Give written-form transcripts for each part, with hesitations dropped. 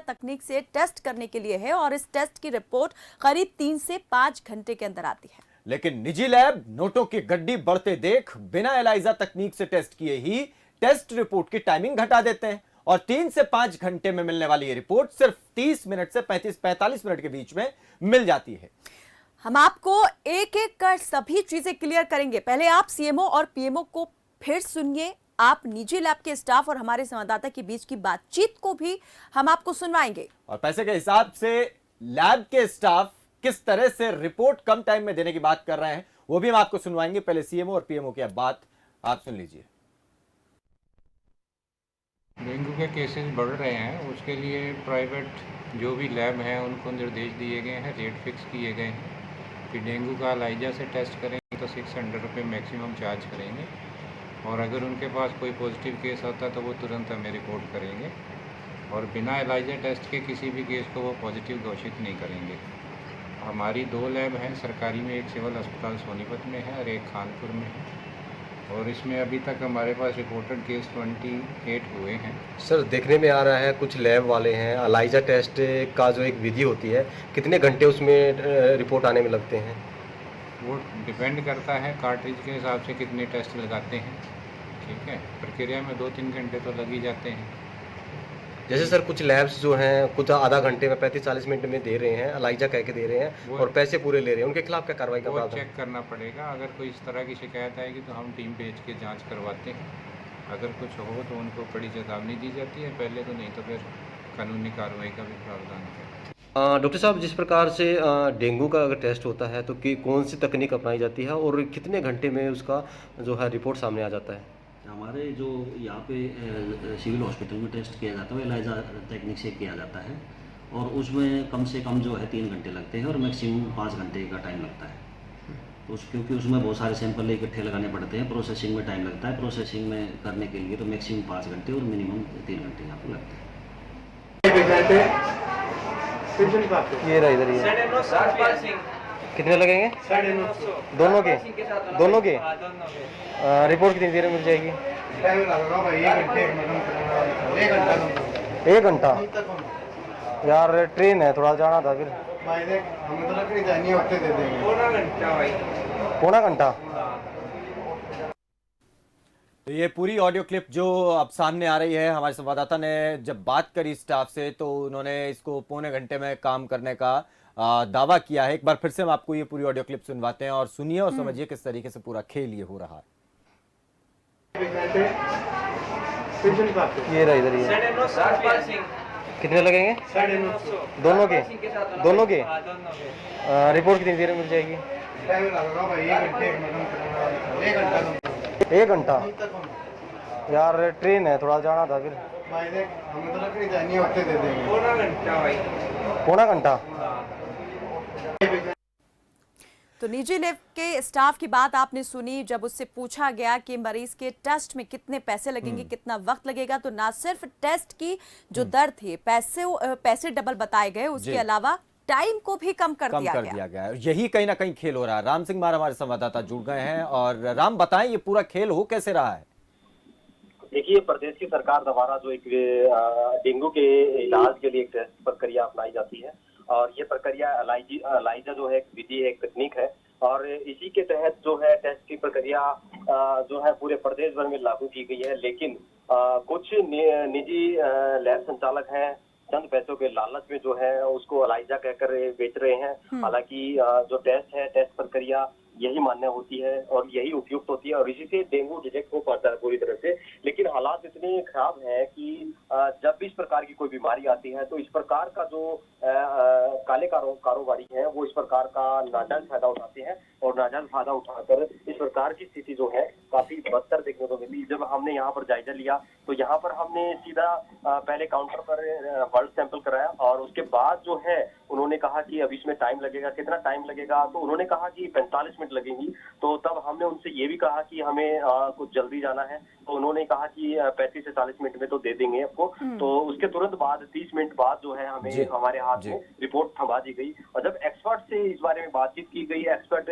तकनीक से टेस्ट करने के लिए है और इस टेस्ट की रिपोर्ट करीब 3 से 5 घंटे के अंदर आती है। लेकिन निजी लैब नोटों की गड्डी बढ़ते देख बिना एलाइजा तकनीक से टेस्ट किए ही टेस्ट रिपोर्ट की टाइमिंग घटा देते हैं और 3 से 5 घंटे में मिलने वाली ये रिपोर्ट सिर्फ 30 मिनट से 45 मिनट के बीच में मिल जाती है। हम आपको एक एक कर सभी चीजें क्लियर करेंगे। पहले आप सीएमओ और पीएमओ को फिर सुनिए, आप निजी लैब के स्टाफ और हमारे संवाददाता के बीच की बातचीत को भी हम आपको सुनवाएंगे और पैसे के हिसाब से लैब के स्टाफ किस तरह से रिपोर्ट कम टाइम में देने की बात कर रहे हैं वो भी हम आपको सुनवाएंगे। पहले सीएमओ और पीएमओ की बात आप सुन लीजिए। डेंगू के केसेस बढ़ रहे हैं, उसके लिए प्राइवेट जो भी लैब हैं उनको निर्देश दिए गए हैं, रेट फिक्स किए गए हैं कि डेंगू का एलाइजा से टेस्ट करेंगे तो 600 रुपये मैक्सिमम चार्ज करेंगे और अगर उनके पास कोई पॉजिटिव केस होता है तो वो तुरंत हमें रिपोर्ट करेंगे और बिना एलाइजा टेस्ट के किसी भी केस को वो पॉजिटिव घोषित नहीं करेंगे। हमारी 2 लैब हैं, सरकारी में एक सिविल अस्पताल सोनीपत में है और एक कानपुर में है और इसमें अभी तक हमारे पास रिपोर्टेड केस 28 हुए हैं। सर, देखने में आ रहा है कुछ लैब वाले हैं एलाइजा टेस्ट का जो एक विधि होती है कितने घंटे उसमें रिपोर्ट आने में लगते हैं? वो डिपेंड करता है कार्ट्रिज के हिसाब से कितने टेस्ट लगाते हैं। ठीक है, प्रक्रिया में 2-3 घंटे तो लग ही जाते हैं। जैसे सर कुछ लैब्स जो हैं कुछ आधा घंटे में 35-40 मिनट में दे रहे हैं, एलाइजा कह के दे रहे हैं और पैसे पूरे ले रहे हैं, उनके खिलाफ क्या कार्रवाई का प्रावधान? चेक करना पड़ेगा। अगर कोई इस तरह की शिकायत आएगी तो हम टीम भेज के जांच करवाते हैं। अगर कुछ हो तो उनको कड़ी चेतावनी दी जाती है पहले, तो नहीं तो फिर कानूनी कार्रवाई का भी प्रावधान है। डॉक्टर साहब, जिस प्रकार से डेंगू का अगर टेस्ट होता है तो कौन सी तकनीक अपनाई जाती है और कितने घंटे में उसका जो है रिपोर्ट सामने आ जाता है? हमारे जो यहाँ पे सिविल हॉस्पिटल में टेस्ट किया जाता है वो एलाइजा टेक्निक से किया जाता है और उसमें कम से कम जो है 3 घंटे लगते हैं और मैक्सिमम 5 घंटे का टाइम लगता है। तो क्योंकि उसमें बहुत सारे सैंपल इकट्ठे लगाने पड़ते हैं, प्रोसेसिंग में टाइम लगता है। प्रोसेसिंग में करने के लिए तो मैक्सिमम 5 घंटे और मिनिमम 3 घंटे यहाँ पर लगते हैं। ये रहा इधर ही कितने लगेंगे? 950 दोनों के रिपोर्ट कितनी देर में मिल जाएगी? 1 घंटा यार, ट्रेन है, थोड़ा जाना था फिर। पौना घंटा। तो ये पूरी ऑडियो क्लिप जो अब सामने आ रही है, हमारे संवाददाता ने जब बात करी स्टाफ से तो उन्होंने इसको पौने घंटे में काम करने का दावा किया है। एक बार फिर से हम आपको ये पूरी ऑडियो क्लिप सुनवाते हैं और सुनिए और समझिए किस तरीके से पूरा खेल ये हो रहा है। ये रहा इधर ही कितने लगेंगे? 950 दोनों के रिपोर्ट कितनी देर में मिल जाएगी? 1 घंटा यार, ट्रेन है, थोड़ा जाना था फिर। पौना घंटा। तो निजी लैब के स्टाफ की बात आपने सुनी। जब उससे पूछा गया कि मरीज के टेस्ट में कितने पैसे लगेंगे, कितना वक्त लगेगा, तो ना सिर्फ टेस्ट की जो दर थी, पैसे डबल बताए गए, उसके अलावा टाइम को भी कम कर दिया गया। यही कहीं ना कहीं खेल हो रहा है। राम सिंह मार हमारे संवाददाता जुड़ गए हैं और राम, बताएं ये पूरा खेल हो कैसे रहा है? देखिए, प्रदेश की सरकार द्वारा जो एक डेंगू के इलाज के लिए एक टेस्ट प्रक्रिया अपनाई जाती है और ये प्रक्रिया एलाइजा जो है एक विधि है, एक तकनीक है और इसी के तहत जो है टेस्ट की प्रक्रिया जो है पूरे प्रदेश भर में लागू की गई है। लेकिन कुछ निजी लैब संचालक हैं, चंद पैसों के लालच में जो है उसको एलाइजा कहकर बेच रहे हैं। हालांकि जो टेस्ट है, टेस्ट प्रक्रिया यही मान्य होती है और यही उपयुक्त होती है और इसी से डेंगू डिटेक्ट हो पाता है पूरी तरह से। लेकिन हालात इतने खराब हैं कि जब भी इस प्रकार की कोई बीमारी आती है तो इस प्रकार का जो काले कारोबारी हैं वो इस प्रकार का नाजायज फायदा उठाते हैं और नाजायज फायदा उठाकर इस प्रकार की स्थिति जो है काफी बदतर देखने को मिली। जब हमने यहाँ पर जायजा लिया तो यहाँ पर हमने सीधा पहले काउंटर पर ब्लड सैंपल कराया और उसके बाद जो है उन्होंने कहा कि अब इसमें टाइम लगेगा, कितना टाइम लगेगा, तो उन्होंने कहा कि 45 मिनट लगेंगी। तो तब हमने उनसे ये भी कहा कि हमें कुछ जल्दी जाना है, तो उन्होंने कहा कि 35 से 40 मिनट में तो दे देंगे आपको। तो उसके तुरंत बाद 30 मिनट बाद जो है हमें हमारे हाथ में रिपोर्ट थमा दी गई। और जब एक्सपर्ट से इस बारे में बातचीत की गई, एक्सपर्ट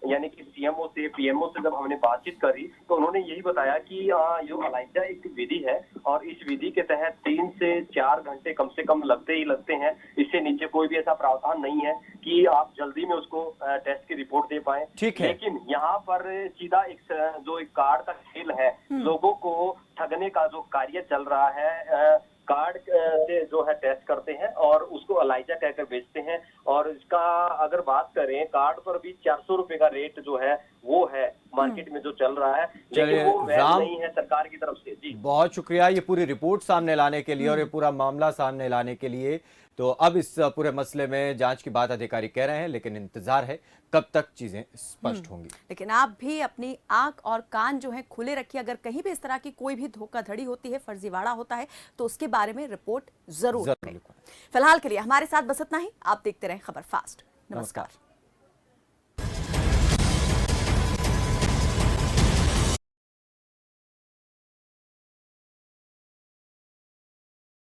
यानी कि सीएमओ से, पीएमओ से जब हमने बातचीत करी, तो उन्होंने यही बताया कि जो एलाइजा एक विधि है और इस विधि के तहत 3 से 4 घंटे कम से कम लगते ही लगते हैं। इससे नीचे कोई भी ऐसा प्रावधान नहीं है कि आप जल्दी में उसको टेस्ट की रिपोर्ट दे पाए। ठीक है। लेकिन यहाँ पर सीधा जो एक कार्ड का खेल है, लोगों को ठगने का जो कार्य चल रहा है, कार्ड से जो है टेस्ट करते हैं और उसको एलाइजा कहकर बेचते हैं। और इसका अगर बात करें, कार्ड पर भी 400 रुपए का रेट जो है वो है मार्केट में जो चल रहा है, लेकिन वो वैध नहीं है सरकार की तरफ से। जी बहुत शुक्रिया ये पूरी रिपोर्ट सामने लाने के लिए और ये पूरा मामला सामने लाने के लिए। तो अब इस पूरे मसले में जांच की बात अधिकारी कह रहे हैं, लेकिन इंतजार है कब तक चीजें स्पष्ट होंगी। लेकिन आप भी अपनी आंख और कान जो है खुले रखिए। अगर कहीं भी इस तरह की कोई भी धोखाधड़ी होती है, फर्जीवाड़ा होता है, तो उसके बारे में रिपोर्ट जरूर करें। फिलहाल के लिए हमारे साथ बस इतना ही। आप देखते रहें खबर फास्ट। नमस्कार।